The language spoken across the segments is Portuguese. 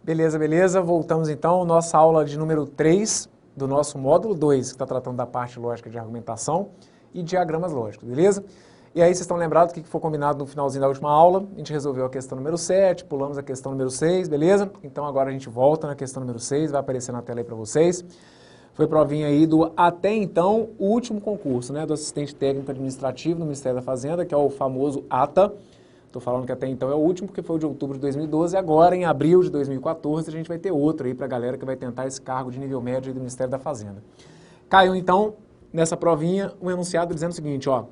Beleza, beleza. Voltamos então à nossa aula de número 3 do nosso módulo 2, que está tratando da parte lógica de argumentação e diagramas lógicos, beleza? E aí vocês estão lembrados do que foi combinado no finalzinho da última aula? A gente resolveu a questão número 7, pulamos a questão número 6, beleza? Então agora a gente volta na questão número 6, vai aparecer na tela aí para vocês. Foi provinha aí do, até então, o último concurso, né, do assistente técnico administrativo no Ministério da Fazenda, que é o famoso ATA. Estou falando que até então é o último, porque foi o de outubro de 2012, e agora, em abril de 2014, a gente vai ter outro aí para a galera que vai tentar esse cargo de nível médio aí do Ministério da Fazenda. Caiu, então, nessa provinha, um enunciado dizendo o seguinte, ó,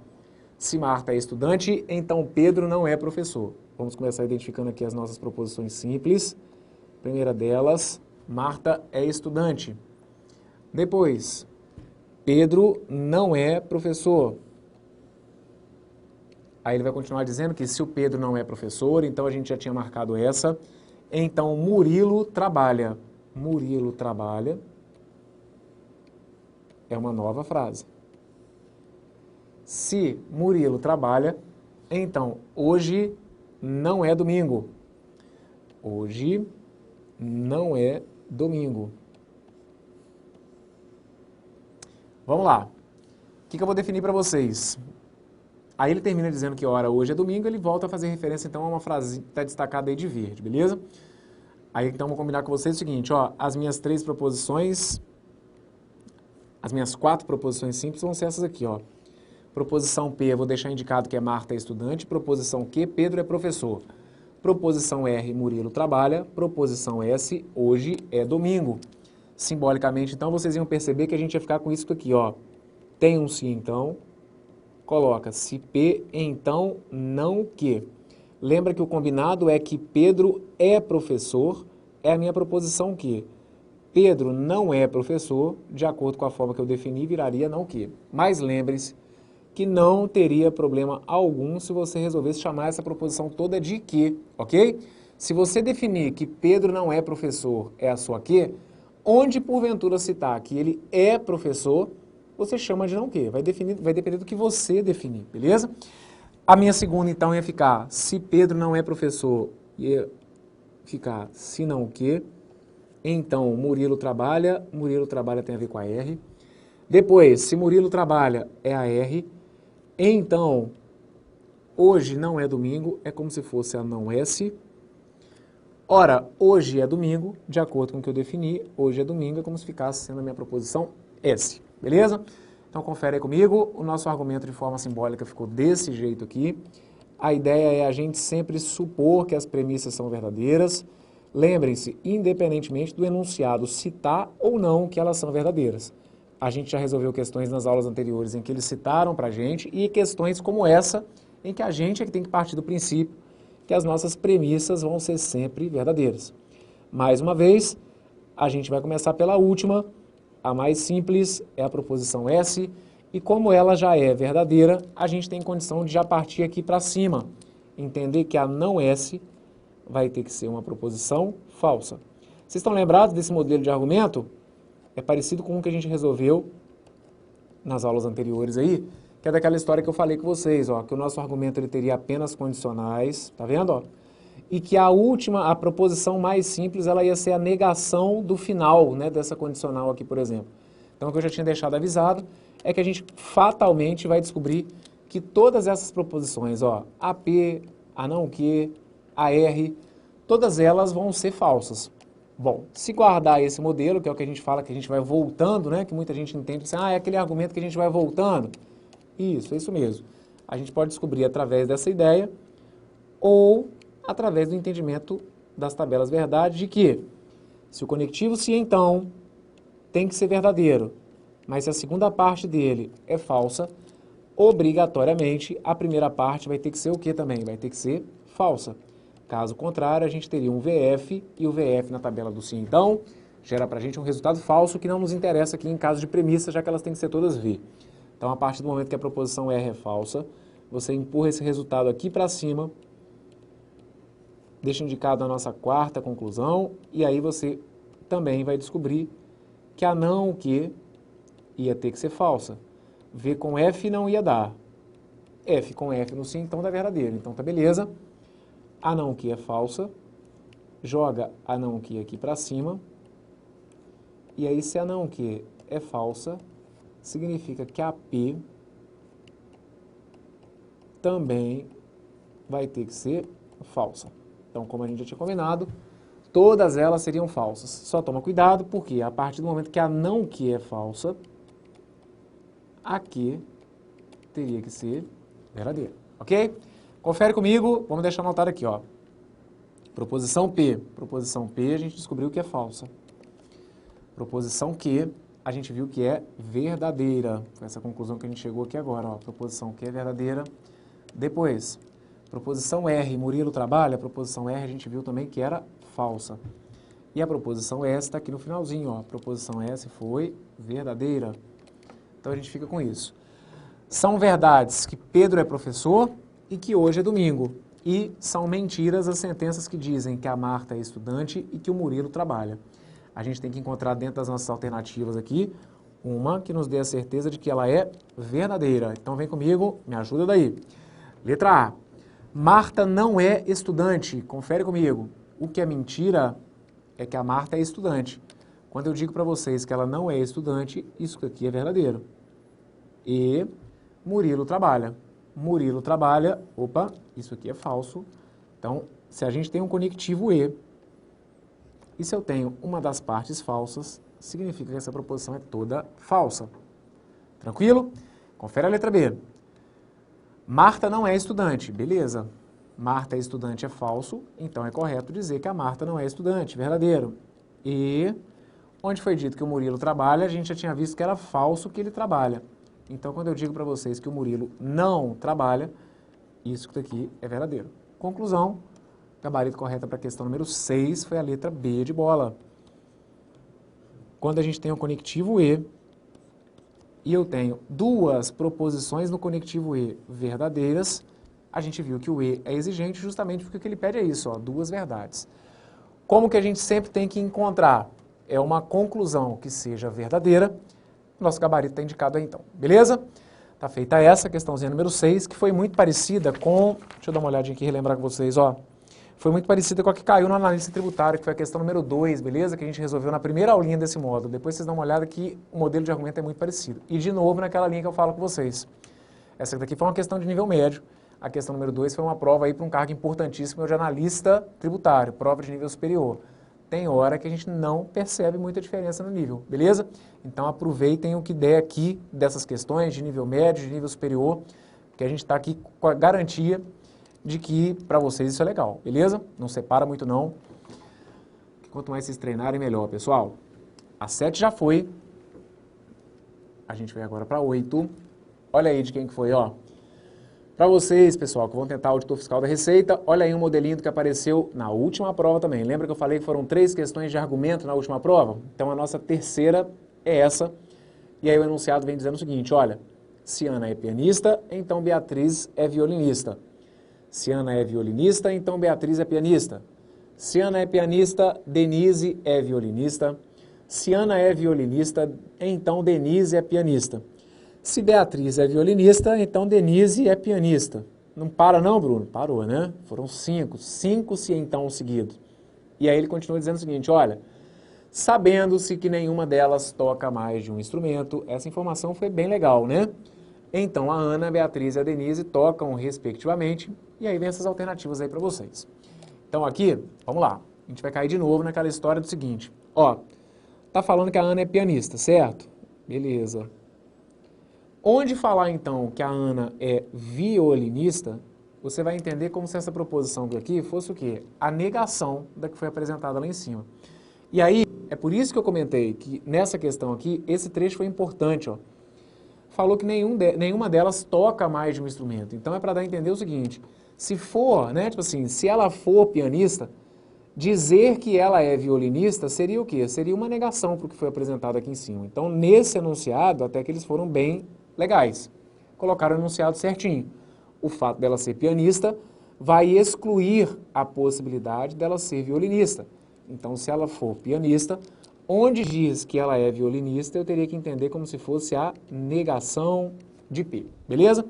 se Marta é estudante, então Pedro não é professor. Vamos começar identificando aqui as nossas proposições simples. Primeira delas, Marta é estudante. Depois, Pedro não é professor. Aí ele vai continuar dizendo que se o Pedro não é professor, então a gente já tinha marcado essa. Então, Murilo trabalha. Murilo trabalha é uma nova frase. Se Murilo trabalha, então hoje não é domingo. Hoje não é domingo. Vamos lá. O que eu vou definir para vocês? Aí ele termina dizendo que hora hoje é domingo, ele volta a fazer referência então a uma frase que está destacada aí de verde, beleza? Aí então vou combinar com vocês o seguinte, ó, as minhas 3 proposições, as minhas 4 proposições simples vão ser essas aqui, ó. Proposição P, eu vou deixar indicado que é Marta é estudante, proposição Q, Pedro é professor. Proposição R, Murilo trabalha, proposição S, hoje é domingo. Simbolicamente, então, vocês iam perceber que a gente ia ficar com isso aqui, ó. Tem um se, então, coloca se P, então, não que. Lembra que o combinado é que Pedro é professor, é a minha proposição que. Pedro não é professor, de acordo com a forma que eu defini, viraria não que. Mas lembre-se que não teria problema algum se você resolvesse chamar essa proposição toda de que, ok? Se você definir que Pedro não é professor, é a sua que, onde porventura citar que ele é professor, você chama de não que. Vai depender do que você definir, beleza? A minha segunda, então, ia ficar, se Pedro não é professor, ia ficar se não que. Então, Murilo trabalha tem a ver com a R. Depois, se Murilo trabalha, é a R. Então, hoje não é domingo, é como se fosse a não S. Ora, hoje é domingo, de acordo com o que eu defini, hoje é domingo, é como se ficasse sendo a minha proposição S, beleza? Então, confere aí comigo, o nosso argumento de forma simbólica ficou desse jeito aqui. A ideia é a gente sempre supor que as premissas são verdadeiras. Lembrem-se, independentemente do enunciado citar ou não que elas são verdadeiras. A gente já resolveu questões nas aulas anteriores em que eles citaram para a gente e questões como essa, em que a gente é que tem que partir do princípio que as nossas premissas vão ser sempre verdadeiras. Mais uma vez, a gente vai começar pela última, a mais simples é a proposição S, e como ela já é verdadeira, a gente tem condição de já partir aqui para cima, entender que a não S vai ter que ser uma proposição falsa. Vocês estão lembrados desse modelo de argumento? É parecido com o que a gente resolveu nas aulas anteriores aí, que é daquela história que eu falei com vocês, ó, que o nosso argumento ele teria apenas condicionais, tá vendo, ó? E que a última, a proposição mais simples, ela ia ser a negação do final, né, dessa condicional aqui, por exemplo. Então, o que eu já tinha deixado avisado é que a gente fatalmente vai descobrir que todas essas proposições, ó, a P, a não que, a R, todas elas vão ser falsas. Bom, se guardar esse modelo, que é o que a gente fala, que a gente vai voltando, né, que muita gente entende, assim, é aquele argumento que a gente vai voltando. Isso, é isso mesmo. A gente pode descobrir através dessa ideia ou através do entendimento das tabelas verdade de que se o conectivo se então tem que ser verdadeiro, mas se a segunda parte dele é falsa, obrigatoriamente a primeira parte vai ter que ser o que também? Vai ter que ser falsa. Caso contrário, a gente teria um VF e o VF na tabela do se então gera para a gente um resultado falso que não nos interessa aqui em caso de premissa, já que elas têm que ser todas V. Então, a partir do momento que a proposição R é falsa, você empurra esse resultado aqui para cima, deixa indicado a nossa quarta conclusão, e aí você também vai descobrir que a não que ia ter que ser falsa. V com F não ia dar. F com F no sim, então dá verdadeiro. Então tá beleza. A não que é falsa. joga a não que aqui para cima, e aí se a não que é falsa, significa que a P também vai ter que ser falsa. Então, como a gente já tinha combinado, todas elas seriam falsas. Só toma cuidado, porque a partir do momento que a não que é falsa, a que teria que ser verdadeira, ok? Confere comigo, vamos deixar anotado aqui, ó. Proposição P. Proposição P a gente descobriu que é falsa. Proposição Q, a gente viu que é verdadeira. Foi essa conclusão que a gente chegou aqui agora, ó. Proposição Q é verdadeira. Depois, proposição R, Murilo trabalha, a proposição R a gente viu também que era falsa. E a proposição S está aqui no finalzinho, ó. A proposição S foi verdadeira. Então a gente fica com isso. São verdades que Pedro é professor e que hoje é domingo. E são mentiras as sentenças que dizem que a Marta é estudante e que o Murilo trabalha. A gente tem que encontrar dentro das nossas alternativas aqui uma que nos dê a certeza de que ela é verdadeira. Então vem comigo, me ajuda daí. Letra A. Marta não é estudante. Confere comigo. O que é mentira é que a Marta é estudante. Quando eu digo para vocês que ela não é estudante, isso aqui é verdadeiro. E Murilo trabalha. Murilo trabalha, opa, isso aqui é falso. Então, se a gente tem um conectivo E, e se eu tenho uma das partes falsas, significa que essa proposição é toda falsa. Tranquilo? Confere a letra B. Marta não é estudante. Beleza. Marta é estudante é falso, então é correto dizer que a Marta não é estudante. Verdadeiro. E onde foi dito que o Murilo trabalha, a gente já tinha visto que era falso que ele trabalha. Então, quando eu digo para vocês que o Murilo não trabalha, isso daqui é verdadeiro. Conclusão, gabarito correto para a questão número 6 foi a letra B de bola. Quando a gente tem o conectivo E, e eu tenho duas proposições no conectivo E verdadeiras, a gente viu que o E é exigente justamente porque o que ele pede é isso, ó, duas verdades. Como que a gente sempre tem que encontrar? É uma conclusão que seja verdadeira. Nosso gabarito está indicado aí então, beleza? Tá feita essa questãozinha número 6, que foi muito parecida com... Deixa eu dar uma olhadinha aqui e relembrar com vocês, ó. Foi muito parecida com a que caiu no analista tributário, que foi a questão número 2, beleza? Que a gente resolveu na primeira aulinha desse módulo. Depois vocês dão uma olhada que o modelo de argumento é muito parecido. E de novo naquela linha que eu falo com vocês. Essa daqui foi uma questão de nível médio. A questão número 2 foi uma prova aí para um cargo importantíssimo de analista tributário, prova de nível superior. Tem hora que a gente não percebe muita diferença no nível, beleza? Então aproveitem o que der aqui dessas questões de nível médio, de nível superior, que a gente está aqui com a garantia de que para vocês isso é legal, beleza? Não separa muito não. Quanto mais vocês treinarem, melhor, pessoal. A 7 já foi. A gente vai agora para 8. Olha aí de quem que foi, ó. Para vocês, pessoal, que vão tentar auditor fiscal da Receita, olha aí um modelinho que apareceu na última prova também. Lembra que eu falei que foram 3 questões de argumento na última prova? Então a nossa terceira é essa. E aí o enunciado vem dizendo o seguinte, olha, se Ana é pianista, então Beatriz é violinista. Se Ana é violinista, então Beatriz é pianista. Se Ana é pianista, Denise é violinista. Se Ana é violinista, então Denise é pianista. Se Beatriz é violinista, então Denise é pianista. Não para não, Bruno? Parou, né? Foram 5. 5 se então seguidos. E aí ele continua dizendo o seguinte, olha, sabendo-se que nenhuma delas toca mais de um instrumento, essa informação foi bem legal, né? Então a Ana, a Beatriz e a Denise tocam respectivamente, e aí vem essas alternativas aí para vocês. Então aqui, vamos lá, a gente vai cair de novo naquela história do seguinte, ó, tá falando que a Ana é pianista, certo? Beleza. Onde falar, então, que a Ana é violinista, você vai entender como se essa proposição aqui fosse o quê? A negação da que foi apresentada lá em cima. E aí, é por isso que eu comentei que nessa questão aqui, esse trecho foi importante, ó. Falou que nenhuma delas toca mais de um instrumento. Então é para dar a entender o seguinte, se for, né, tipo assim, se ela for pianista, dizer que ela é violinista seria o quê? Seria uma negação para o que foi apresentado aqui em cima. Então, nesse enunciado, até que eles foram bem legais. Colocaram o enunciado certinho. O fato dela ser pianista vai excluir a possibilidade dela ser violinista. Então, se ela for pianista, onde diz que ela é violinista, eu teria que entender como se fosse a negação de P. Beleza?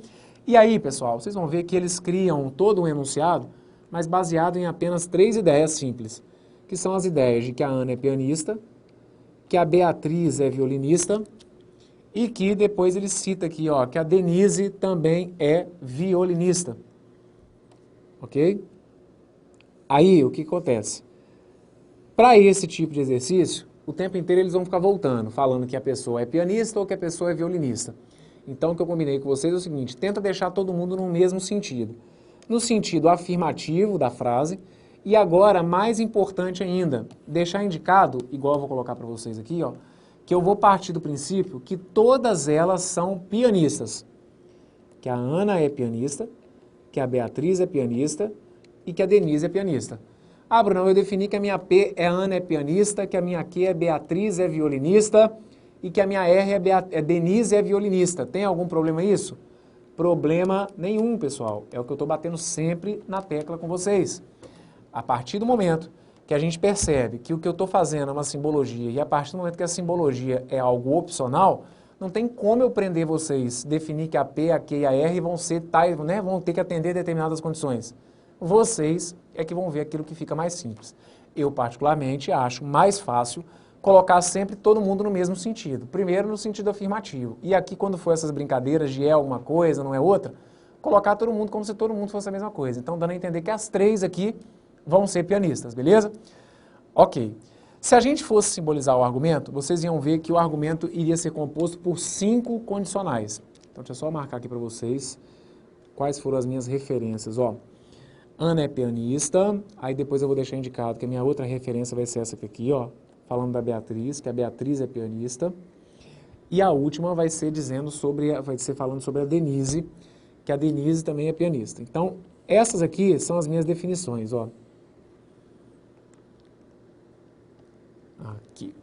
E aí, pessoal, vocês vão ver que eles criam todo um enunciado, mas baseado em apenas 3 ideias simples. que são as ideias de que a Ana é pianista, que a Beatriz é violinista e que depois ele cita aqui, ó, que a Denise também é violinista. Ok? Aí, o que acontece? Para esse tipo de exercício, o tempo inteiro eles vão ficar voltando, falando que a pessoa é pianista ou que a pessoa é violinista. Então, o que eu combinei com vocês é o seguinte, tenta deixar todo mundo no mesmo sentido. No sentido afirmativo da frase, e agora, mais importante ainda, deixar indicado, igual eu vou colocar para vocês aqui, ó, que eu vou partir do princípio que todas elas são pianistas. Que a Ana é pianista, que a Beatriz é pianista e que a Denise é pianista. Ah, Bruno, eu defini que a minha P é Ana é pianista, que a minha Q é Beatriz é violinista e que a minha R é Denise é violinista. Tem algum problema isso? Problema nenhum, pessoal. É o que eu estou batendo sempre na tecla com vocês. A partir do momento que a gente percebe que o que eu estou fazendo é uma simbologia e a partir do momento que a simbologia é algo opcional, não tem como eu prender vocês, definir que a P, a Q e a R vão ser tais, né, vão ter que atender determinadas condições. Vocês é que vão ver aquilo que fica mais simples. Eu, particularmente, acho mais fácil colocar sempre todo mundo no mesmo sentido. Primeiro, no sentido afirmativo. E aqui, quando for essas brincadeiras de é alguma coisa, não é outra, colocar todo mundo como se todo mundo fosse a mesma coisa. Então, dando a entender que as três aqui vão ser pianistas, beleza? Ok. Se a gente fosse simbolizar o argumento, vocês iam ver que o argumento iria ser composto por 5 condicionais. Então, deixa eu só marcar aqui para vocês quais foram as minhas referências, ó. Ana é pianista, aí depois eu vou deixar indicado que a minha outra referência vai ser essa aqui, ó, falando da Beatriz, que a Beatriz é pianista. E a última vai ser falando sobre a Denise, que a Denise também é pianista. Então, essas aqui são as minhas definições, ó. Aqui.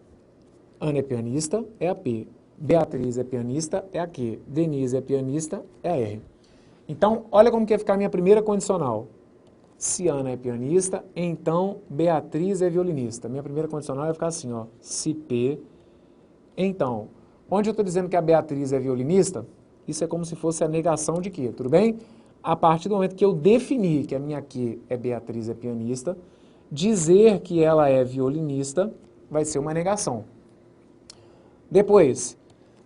Ana é pianista, é a P. Beatriz é pianista, é a Q. Denise é pianista, é a R. Então, olha como que vai ficar a minha primeira condicional. Se Ana é pianista, então Beatriz é violinista. Minha primeira condicional vai ficar assim, ó. Se P. Então, onde eu estou dizendo que a Beatriz é violinista, isso é como se fosse a negação de quê? Tudo bem? A partir do momento que eu definir que a minha Q é Beatriz é pianista, dizer que ela é violinista vai ser uma negação. Depois,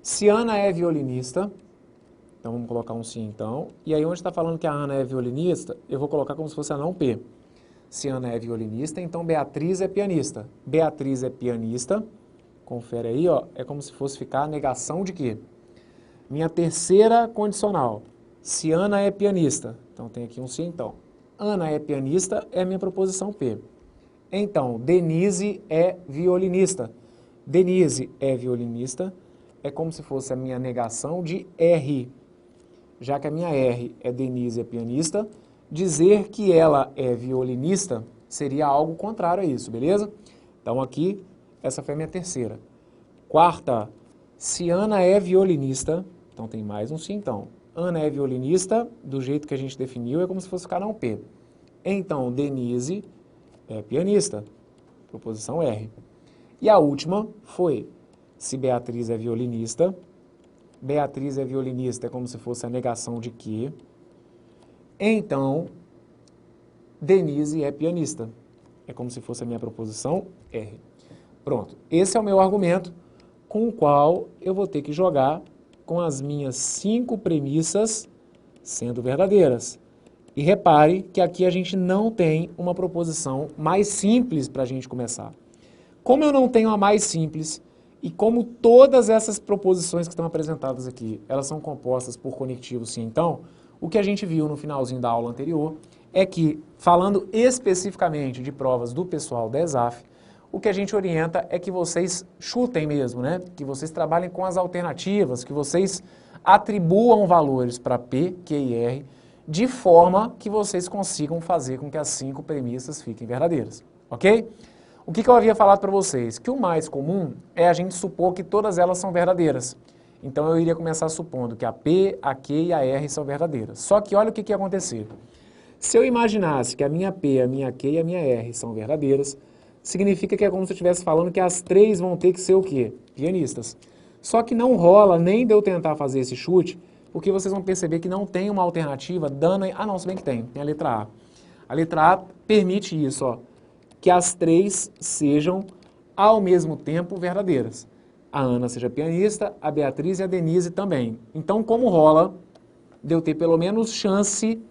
se Ana é violinista, então vamos colocar um sim então, e aí onde está falando que a Ana é violinista, eu vou colocar como se fosse a não P. Se Ana é violinista, então Beatriz é pianista. Beatriz é pianista, confere aí, ó, é como se fosse ficar a negação de quê? Minha terceira condicional, se Ana é pianista, então tem aqui um sim então. Ana é pianista é a minha proposição P. Então, Denise é violinista. Denise é violinista, é como se fosse a minha negação de R. Já que a minha R é Denise é pianista, dizer que ela é violinista seria algo contrário a isso, beleza? Então aqui, essa foi a minha terceira. Quarta, se Ana é violinista, então tem mais um sim então. Ana é violinista, do jeito que a gente definiu, é como se fosse ficar um P. Então, Denise é pianista, proposição R. E a última foi, se Beatriz é violinista, Beatriz é violinista, é como se fosse a negação de que, então, Denise é pianista, é como se fosse a minha proposição R. Pronto, esse é o meu argumento com o qual eu vou ter que jogar com as minhas 5 premissas sendo verdadeiras. E repare que aqui a gente não tem uma proposição mais simples para a gente começar. Como eu não tenho a mais simples, e como todas essas proposições que estão apresentadas aqui, elas são compostas por conectivos sim, então, o que a gente viu no finalzinho da aula anterior é que, falando especificamente de provas do pessoal da ESAF, o que a gente orienta é que vocês chutem mesmo, né? Que vocês trabalhem com as alternativas, que vocês atribuam valores para P, Q e R, de forma que vocês consigam fazer com que as 5 premissas fiquem verdadeiras, ok? O que eu havia falado para vocês? Que o mais comum é a gente supor que todas elas são verdadeiras. Então eu iria começar supondo que a P, a Q e a R são verdadeiras. Só que olha o que ia acontecer. Se eu imaginasse que a minha P, a minha Q e a minha R são verdadeiras, significa que é como se eu estivesse falando que as 3 vão ter que ser o quê? Pianistas. Só que não rola nem de eu tentar fazer esse chute, porque vocês vão perceber que não tem uma alternativa dando... Ah, não, se bem que tem a letra A. A letra A permite isso, ó. que as três sejam ao mesmo tempo verdadeiras. A Ana seja pianista, a Beatriz e a Denise também. Então, como rola de eu ter pelo menos chance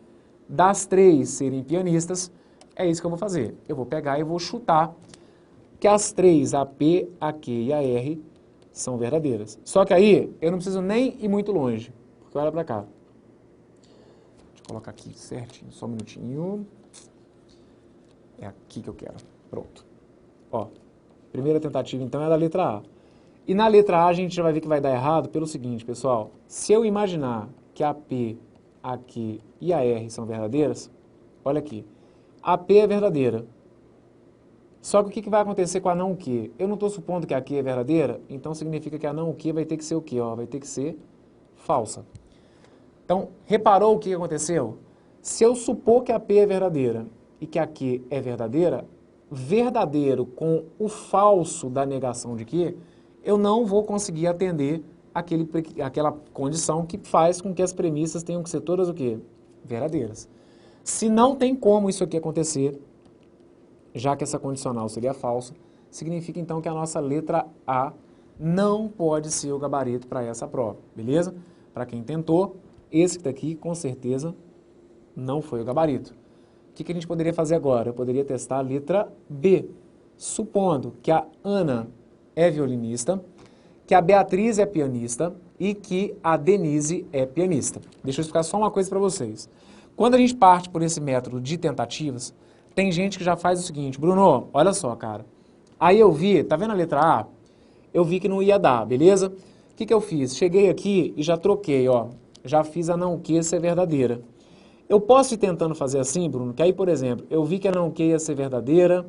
das três serem pianistas, é isso que eu vou fazer. Eu vou pegar e vou chutar que as três, a P, a Q e a R, são verdadeiras. Só que aí, eu não preciso nem ir muito longe, porque olha pra cá. Deixa eu colocar aqui certinho, só um minutinho. É aqui que eu quero. Pronto. Ó, primeira tentativa, então, é da letra A. E na letra A, a gente já vai ver que vai dar errado pelo seguinte, pessoal. Se eu imaginar que a P, a Q e a R são verdadeiras, olha aqui. A P é verdadeira. Só que o que vai acontecer com a não Q? Eu não estou supondo que a Q é verdadeira, então significa que a não Q vai ter que ser o quê? Ó, vai ter que ser falsa. Então, reparou o que aconteceu? Se eu supor que a P é verdadeira e que a Q é verdadeira, verdadeiro com o falso da negação de Q, eu não vou conseguir atender aquela condição que faz com que as premissas tenham que ser todas o quê? Verdadeiras. Se não tem como isso aqui acontecer, já que essa condicional seria falsa, significa então que a nossa letra A não pode ser o gabarito para essa prova, beleza? Para quem tentou, esse que está aqui, com certeza, não foi o gabarito. O que a gente poderia fazer agora? Eu poderia testar a letra B, supondo que a Ana é violinista, que a Beatriz é pianista e que a Denise é pianista. Deixa eu explicar só uma coisa para vocês. Quando a gente parte por esse método de tentativas, tem gente que já faz o seguinte, Bruno, olha só, cara. Aí eu vi, tá vendo a letra A? Eu vi que não ia dar, beleza? O que eu fiz? Cheguei aqui e já troquei, ó. Já fiz a não Q ser verdadeira. Eu posso ir tentando fazer assim, Bruno, que aí, por exemplo, eu vi que a não Q ia ser verdadeira,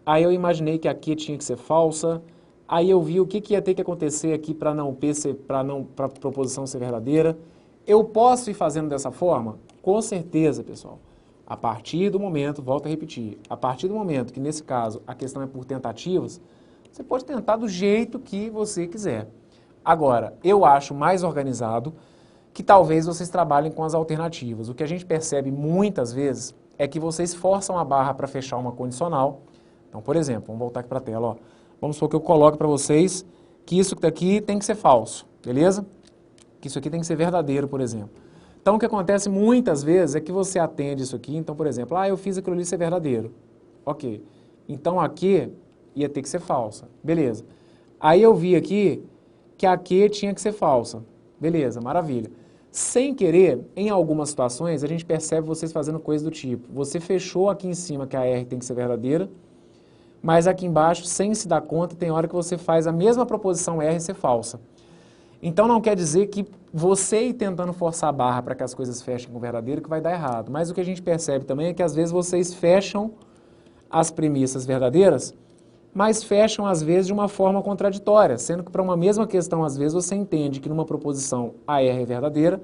aí eu imaginei que a Q tinha que ser falsa, aí eu vi o que ia ter que acontecer aqui para não P ser, para a proposição ser verdadeira. Eu posso ir fazendo dessa forma? Com certeza, pessoal. A partir do momento, volto a repetir, a partir do momento que, nesse caso, a questão é por tentativas, você pode tentar do jeito que você quiser. Agora, eu acho mais organizado que talvez vocês trabalhem com as alternativas. O que a gente percebe muitas vezes é que vocês forçam a barra para fechar uma condicional. Então, por exemplo, vamos voltar aqui para a tela, ó. Vamos supor que eu coloque para vocês que isso daqui tem que ser falso, beleza? Que isso aqui tem que ser verdadeiro, por exemplo. Então, o que acontece muitas vezes é que você atende isso aqui. Então, por exemplo, eu fiz aquilo ali ser verdadeiro. Ok. Então, aqui ia ter que ser falsa. Beleza. Aí eu vi aqui que a Q tinha que ser falsa. Beleza, maravilha. Sem querer, em algumas situações, a gente percebe vocês fazendo coisas do tipo, você fechou aqui em cima que a R tem que ser verdadeira, mas aqui embaixo, sem se dar conta, tem hora que você faz a mesma proposição R ser falsa. Então não quer dizer que você ir tentando forçar a barra para que as coisas fechem com o verdadeiro que vai dar errado. Mas o que a gente percebe também é que às vezes vocês fecham as premissas verdadeiras, mas fecham às vezes de uma forma contraditória, sendo que para uma mesma questão, às vezes você entende que numa proposição a R é verdadeira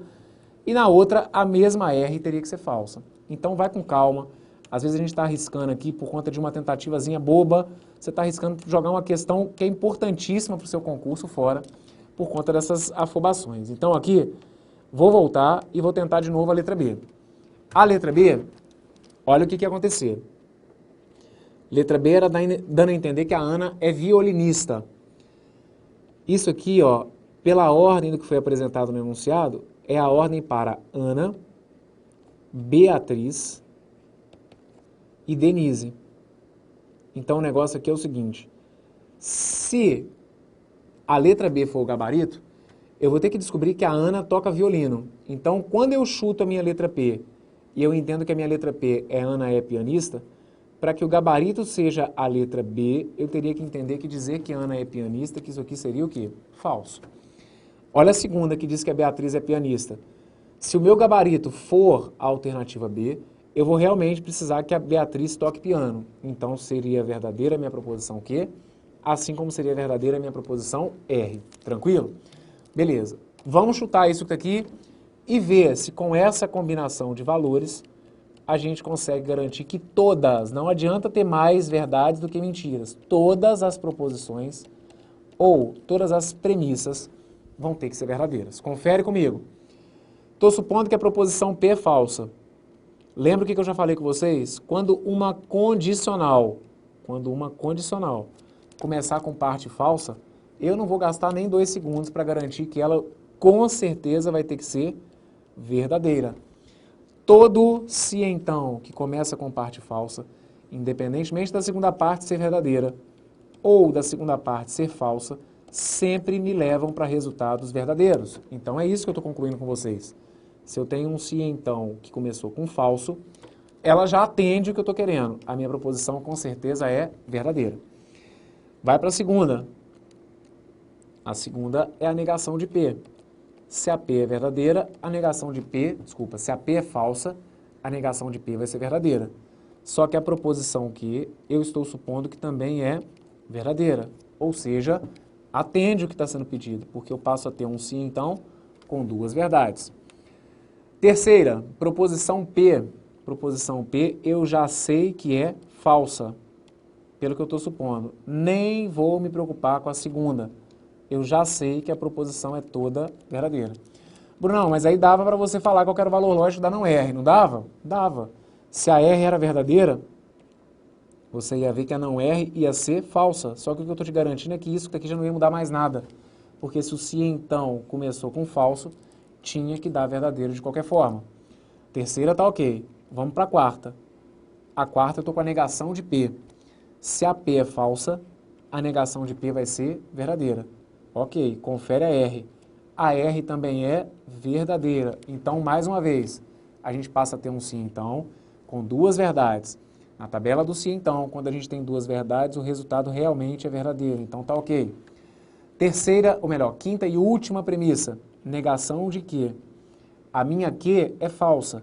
e na outra a mesma R teria que ser falsa. Então vai com calma. Às vezes a gente está arriscando aqui por conta de uma tentativazinha boba, você está arriscando jogar uma questão que é importantíssima para o seu concurso fora, por conta dessas afobações. Então aqui, vou voltar e vou tentar de novo a letra B. A letra B, olha o que ia acontecer. Letra B era dando a entender que a Ana é violinista. Isso aqui, ó, pela ordem do que foi apresentado no enunciado, é a ordem para Ana, Beatriz e Denise. Então o negócio aqui é o seguinte, se a letra B for o gabarito, eu vou ter que descobrir que a Ana toca violino. Então, quando eu chuto a minha letra P e eu entendo que a minha letra P é Ana é pianista, para que o gabarito seja a letra B, eu teria que entender que dizer que Ana é pianista, que isso aqui seria o quê? Falso. Olha a segunda que diz que a Beatriz é pianista. Se o meu gabarito for a alternativa B, eu vou realmente precisar que a Beatriz toque piano. Então, seria verdadeira a minha proposição Q, assim como seria verdadeira a minha proposição R. Tranquilo? Beleza. Vamos chutar isso aqui e ver se com essa combinação de valores a gente consegue garantir que todas, não adianta ter mais verdades do que mentiras, todas as proposições ou todas as premissas vão ter que ser verdadeiras. Confere comigo. Estou supondo que a proposição P é falsa. Lembra o que eu já falei com vocês? Quando uma condicional quando uma condicional começar com parte falsa, eu não vou gastar nem 2 segundos para garantir que ela com certeza vai ter que ser verdadeira. Todo se então que começa com parte falsa, independentemente da segunda parte ser verdadeira ou da segunda parte ser falsa, sempre me levam para resultados verdadeiros. Então é isso que eu estou concluindo com vocês. Se eu tenho um se então que começou com falso, ela já atende o que eu estou querendo. A minha proposição com certeza é verdadeira. Vai para a segunda. A segunda é a negação de P. Se a P é verdadeira, a negação de P, se a P é falsa, a negação de P vai ser verdadeira. Só que a proposição que eu estou supondo que também é verdadeira. Ou seja, atende o que está sendo pedido, porque eu passo a ter um sim, então, com 2 verdades. Terceira, proposição P. Proposição P, eu já sei que é falsa, pelo que eu estou supondo. Nem vou me preocupar com a segunda. Eu já sei que a proposição é toda verdadeira. Brunão, mas aí dava para você falar qual era o valor lógico da não R, não dava? Dava. Se a R era verdadeira, você ia ver que a não R ia ser falsa. Só que o que eu estou te garantindo é que isso daqui já não ia mudar mais nada. Porque se o se então começou com falso, tinha que dar verdadeiro de qualquer forma. Terceira tá ok. Vamos para a quarta. A quarta eu estou com a negação de P. Se a P é falsa, a negação de P vai ser verdadeira. Ok, confere a R. A R também é verdadeira. Então, mais uma vez, a gente passa a ter um sim então com 2 verdades. Na tabela do sim então, quando a gente tem 2 verdades, o resultado realmente é verdadeiro. Então tá ok. Terceira, ou melhor, quinta e última premissa. Negação de que a minha Q é falsa.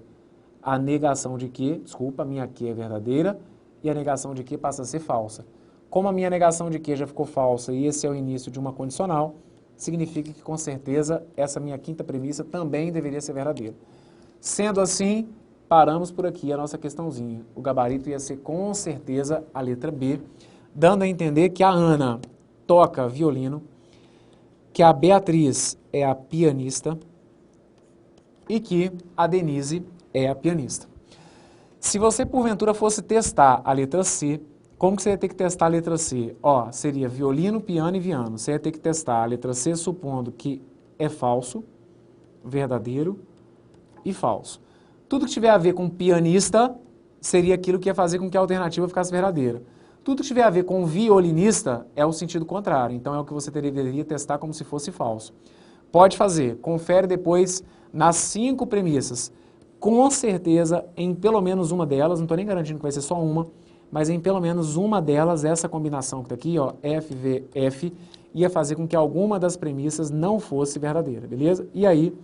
A negação de que, a minha Q é verdadeira e a negação de que passa a ser falsa. Como a minha negação de que já ficou falsa e esse é o início de uma condicional, significa que com certeza essa minha quinta premissa também deveria ser verdadeira. Sendo assim, paramos por aqui a nossa questãozinha. O gabarito ia ser com certeza a letra B, dando a entender que a Ana toca violino, que a Beatriz é a pianista e que a Denise é a pianista. Se você, porventura, fosse testar a letra C, como que você ia ter que testar a letra C? Ó, seria violino, piano e piano. Você ia ter que testar a letra C supondo que é falso, verdadeiro e falso. Tudo que tiver a ver com pianista seria aquilo que ia fazer com que a alternativa ficasse verdadeira. Tudo que tiver a ver com violinista é o sentido contrário. Então é o que você deveria testar como se fosse falso. Pode fazer, confere depois nas 5 premissas. Com certeza, em pelo menos uma delas, não estou nem garantindo que vai ser só uma, mas em pelo menos uma delas, essa combinação que está aqui, ó, F, V, F, ia fazer com que alguma das premissas não fosse verdadeira, beleza? E aí,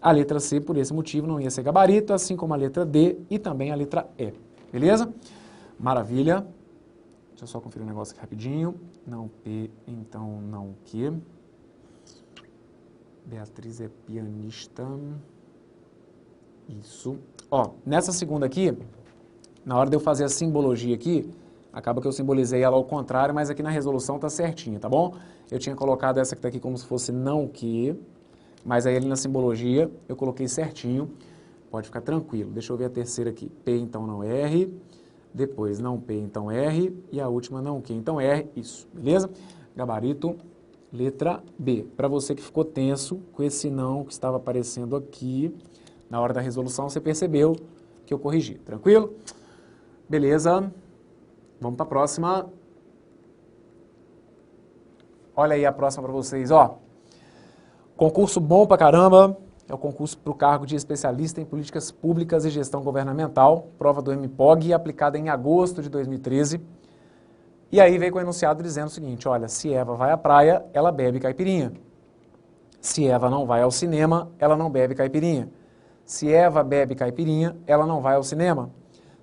a letra C, por esse motivo, não ia ser gabarito, assim como a letra D e também a letra E, beleza? Maravilha. Deixa eu só conferir um negócio aqui rapidinho. Não P, então não Q. Beatriz é pianista. Isso. Ó, nessa segunda aqui, na hora de eu fazer a simbologia aqui, acaba que eu simbolizei ela ao contrário, mas aqui na resolução tá certinha, tá bom? Eu tinha colocado essa que tá aqui como se fosse não que, mas aí ali na simbologia eu coloquei certinho, pode ficar tranquilo. Deixa eu ver a terceira aqui. P, então não R, depois não P, então R, e a última não que, então R, isso, beleza? Gabarito, letra B. Para você que ficou tenso com esse não que estava aparecendo aqui, na hora da resolução você percebeu que eu corrigi, tranquilo? Beleza, vamos para a próxima. Olha aí a próxima para vocês, ó. Concurso bom pra caramba, é o concurso para o cargo de especialista em políticas públicas e gestão governamental, prova do MPOG, aplicada em agosto de 2013. E aí veio com o enunciado dizendo o seguinte, olha, se Eva vai à praia, ela bebe caipirinha. Se Eva não vai ao cinema, ela não bebe caipirinha. Se Eva bebe caipirinha, ela não vai ao cinema.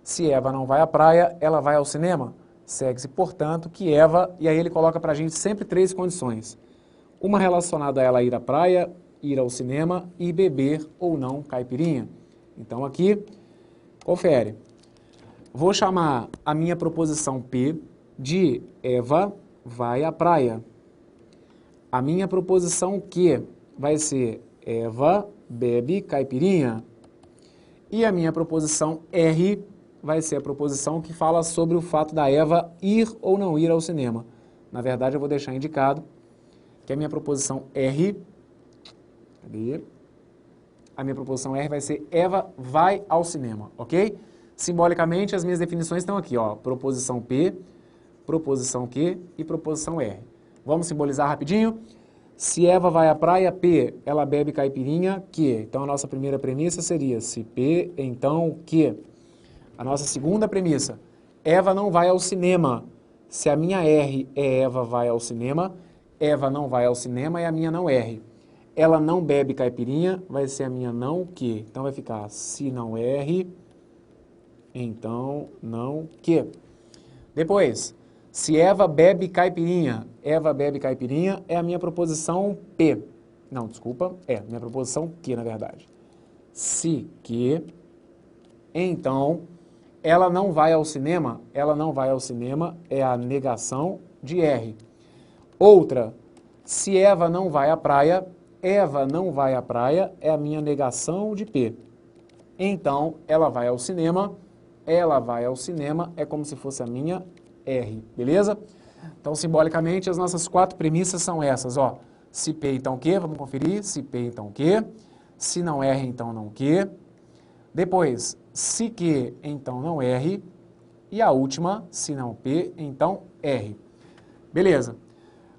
Se Eva não vai à praia, ela vai ao cinema. Segue-se, portanto, que Eva, e aí ele coloca pra gente sempre 3 condições. Uma relacionada a ela ir à praia, ir ao cinema e beber ou não caipirinha. Então aqui, confere. Vou chamar a minha proposição P de Eva vai à praia. A minha proposição Q vai ser Eva bebe caipirinha. E a minha proposição R vai ser a proposição que fala sobre o fato da Eva ir ou não ir ao cinema. Na verdade, eu vou deixar indicado que a minha proposição R, cadê? A minha proposição R vai ser Eva vai ao cinema, ok? Simbolicamente, as minhas definições estão aqui, ó, proposição P, proposição Q e proposição R. Vamos simbolizar rapidinho? Se Eva vai à praia, P, ela bebe caipirinha, Q. Então, a nossa primeira premissa seria, se P, então Q. A nossa segunda premissa, Eva não vai ao cinema. Se a minha R é Eva vai ao cinema, Eva não vai ao cinema e a minha não R. Ela não bebe caipirinha, vai ser a minha não Q. Então, vai ficar, se não R, então não Q. Depois, se Eva bebe caipirinha é a minha proposição P. Não, desculpa, minha proposição Q, na verdade. Se Q, então, ela não vai ao cinema é a negação de R. Outra, se Eva não vai à praia é a minha negação de P. Então, ela vai ao cinema é como se fosse a minha R, beleza? Então, simbolicamente, as nossas 4 premissas são essas, ó. Se P, então Q, vamos conferir. Se P, então Q. Se não R, então não Q. Depois, se Q, então não R. E a última, se não P, então R. Beleza.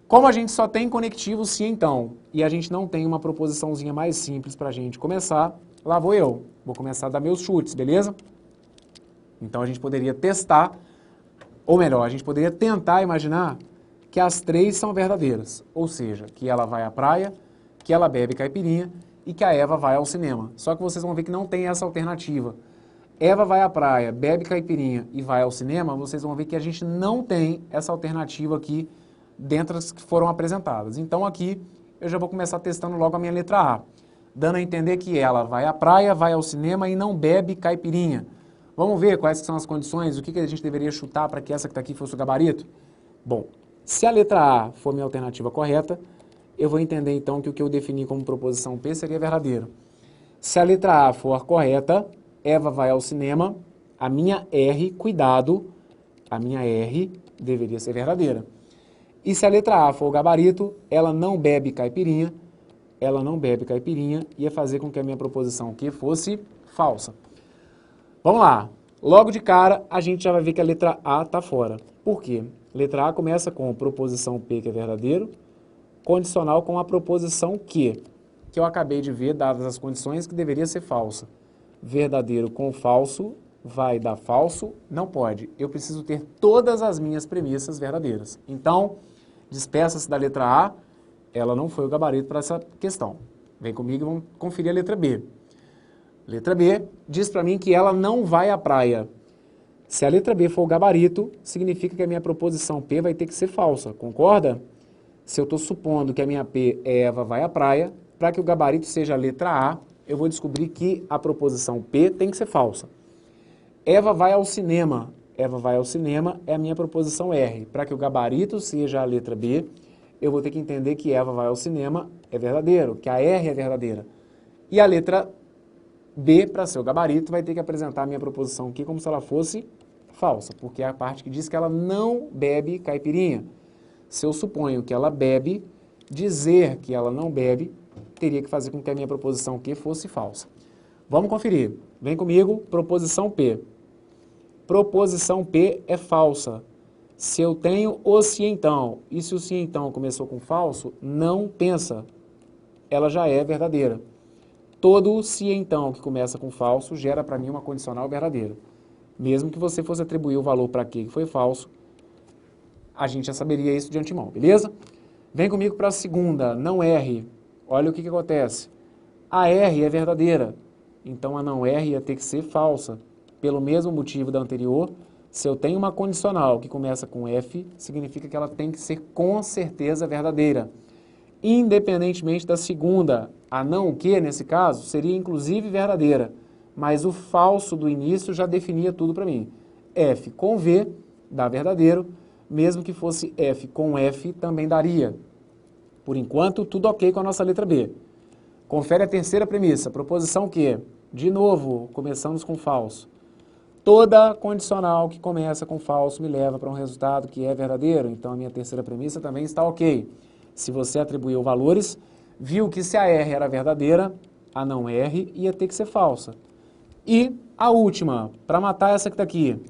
Como a gente só tem conectivo se então, e a gente não tem uma proposiçãozinha mais simples para a gente começar, lá vou eu. Vou começar a dar meus chutes, beleza? Então, a gente poderia testar, ou melhor, a gente poderia tentar imaginar que as 3 são verdadeiras. Ou seja, que ela vai à praia, que ela bebe caipirinha e que a Eva vai ao cinema. Só que vocês vão ver que não tem essa alternativa. Eva vai à praia, bebe caipirinha e vai ao cinema, vocês vão ver que a gente não tem essa alternativa aqui dentro das que foram apresentadas. Então, aqui, eu já vou começar testando logo a minha letra A, dando a entender que ela vai à praia, vai ao cinema e não bebe caipirinha. Vamos ver quais são as condições, o que a gente deveria chutar para que essa que está aqui fosse o gabarito? Bom, se a letra A for minha alternativa correta, eu vou entender então que o que eu defini como proposição P seria verdadeiro. Se a letra A for correta, Eva vai ao cinema, a minha R, cuidado, a minha R deveria ser verdadeira. E se a letra A for o gabarito, ela não bebe caipirinha, ia fazer com que a minha proposição Q fosse falsa. Vamos lá. Logo de cara, a gente já vai ver que a letra A está fora. Por quê? Letra A começa com proposição P, que é verdadeiro, condicional com a proposição Q, que eu acabei de ver, dadas as condições, que deveria ser falsa. Verdadeiro com falso vai dar falso? Não pode. Eu preciso ter todas as minhas premissas verdadeiras. Então, despeça-se da letra A, ela não foi o gabarito para essa questão. Vem comigo e vamos conferir a letra B. Letra B diz para mim que ela não vai à praia. Se a letra B for o gabarito, significa que a minha proposição P vai ter que ser falsa, concorda? Se eu estou supondo que a minha P é Eva vai à praia, para que o gabarito seja a letra A, eu vou descobrir que a proposição P tem que ser falsa. Eva vai ao cinema é a minha proposição R. Para que o gabarito seja a letra B, eu vou ter que entender que Eva vai ao cinema é verdadeiro, que a R é verdadeira. E a letra B, para ser o gabarito, vai ter que apresentar a minha proposição aqui como se ela fosse falsa, porque é a parte que diz que ela não bebe caipirinha. Se eu suponho que ela bebe, dizer que ela não bebe, teria que fazer com que a minha proposição aqui fosse falsa. Vamos conferir. Vem comigo, proposição P. Proposição P é falsa. Se eu tenho o se então, e se o se então começou com falso, não pensa. Ela já é verdadeira. Todo se então que começa com falso gera para mim uma condicional verdadeira. Mesmo que você fosse atribuir o valor para aqui que foi falso, a gente já saberia isso de antemão, beleza? Vem comigo para a segunda, não R. Olha o que acontece. A R é verdadeira, então a não R ia ter que ser falsa. Pelo mesmo motivo da anterior, se eu tenho uma condicional que começa com F, significa que ela tem que ser com certeza verdadeira. Independentemente da segunda, a não que, nesse caso, seria inclusive verdadeira, mas o falso do início já definia tudo para mim. F com V dá verdadeiro, mesmo que fosse F com F também daria. Por enquanto, tudo ok com a nossa letra B. Confere a terceira premissa, proposição Q. De novo, começamos com falso. Toda condicional que começa com falso me leva para um resultado que é verdadeiro. Então, a minha terceira premissa também está ok. Se você atribuiu valores, viu que se a R era verdadeira, a não R ia ter que ser falsa. E a última, para matar essa que está aqui.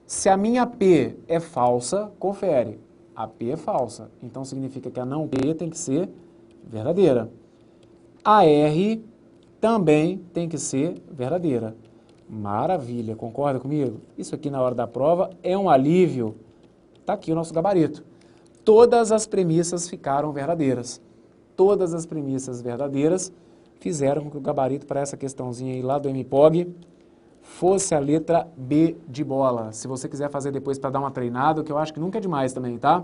Se a minha P é falsa, confere. A P é falsa. Então, significa que a não P tem que ser verdadeira. A R também tem que ser verdadeira. Maravilha, concorda comigo? Isso aqui na hora da prova é um alívio. Está aqui o nosso gabarito. Todas as premissas ficaram verdadeiras. Todas as premissas verdadeiras fizeram com que o gabarito para essa questãozinha aí lá do MPOG fosse a letra B de bola. Se você quiser fazer depois para dar uma treinada, que eu acho que nunca é demais também, tá?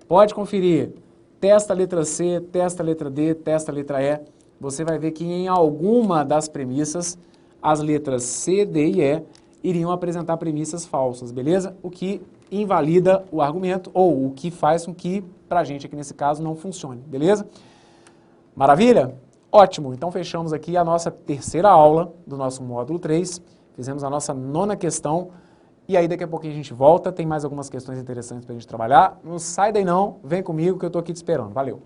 Pode conferir. Testa a letra C, testa a letra D, testa a letra E. Você vai ver que em alguma das premissas, as letras C, D e E iriam apresentar premissas falsas, beleza? O que invalida o argumento, ou o que faz com que, pra gente aqui nesse caso, não funcione, beleza? Maravilha? Ótimo! Então fechamos aqui a nossa terceira aula do nosso módulo 3. Fizemos a nossa 9ª questão. E aí daqui a pouquinho a gente volta, tem mais algumas questões interessantes pra gente trabalhar. Não sai daí não, vem comigo que eu tô aqui te esperando. Valeu!